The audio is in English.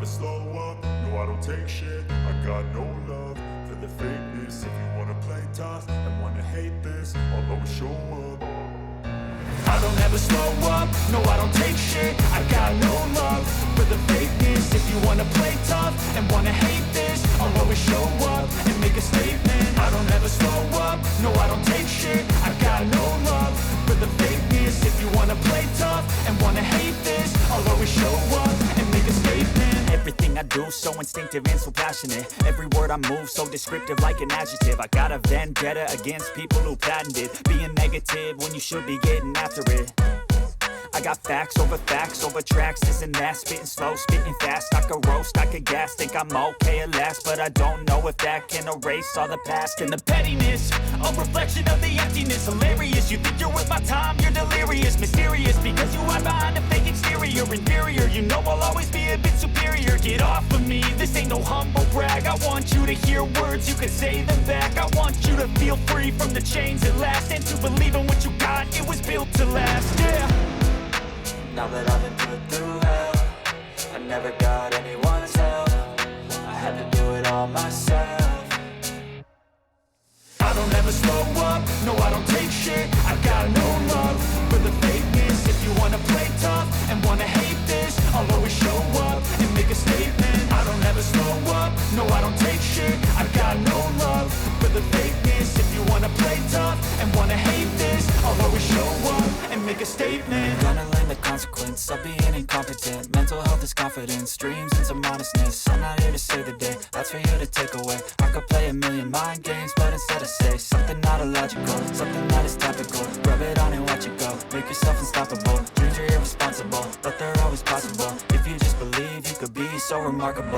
slow up, no I don't take shit. I got no love for the fakeness. If you wanna play tough and wanna hate this, I'll always show up. I don't ever slow up, no I don't take shit. I got no love for the fakeness. If you wanna play tough and wanna hate this, I'll always show up and make a statement. I don't ever slow up, no I don't take shit. I got no love for the fakeness. If you wanna play tough and wanna hate this, I'll always show up and make a statement. Everything I do so instinctive and so passionate. Every word I move so descriptive like an adjective. I got a vendetta against people who patented being negative when you should be getting after it. I got facts over tracks, this and that. Spitting slow, spitting fast. I could roast, I could gas. Think I'm okay at last, but I don't know if that can erase all the past. And the pettiness, a reflection of the emptiness. Hilarious, you think you're worth my time, you're delirious. Mysterious, because you hide behind a fake exterior. Inferior, you know I'll always be a bit superior. Get off of me, this ain't no humble brag. I want you to hear words, you can say them back. I want you to feel free from the chains at last, and to believe in what you got, it was built to last, yeah. Now that I've been put through hell, I never got anyone's help. I had to do it all myself. I don't ever slow up, no I don't take shit. I got no love for the fakeness. If you wanna play tough and wanna hate this, I'll always show up and make a statement. I don't ever slow up, no I don't take shit. I got no love for the fakeness. If you wanna play tough and wanna hate this, I'll always show up and make a statement. Gonna learn the consequence of being incompetent. Mental health is confidence, dreams and some honestness. I'm not here to save the day, that's for you to take away. I could play a million mind games, but instead I say something not illogical, something that is topical. Rub it on and watch it go, make yourself unstoppable. Dreams are irresponsible, but they're always possible. If you just believe, you could be so remarkable.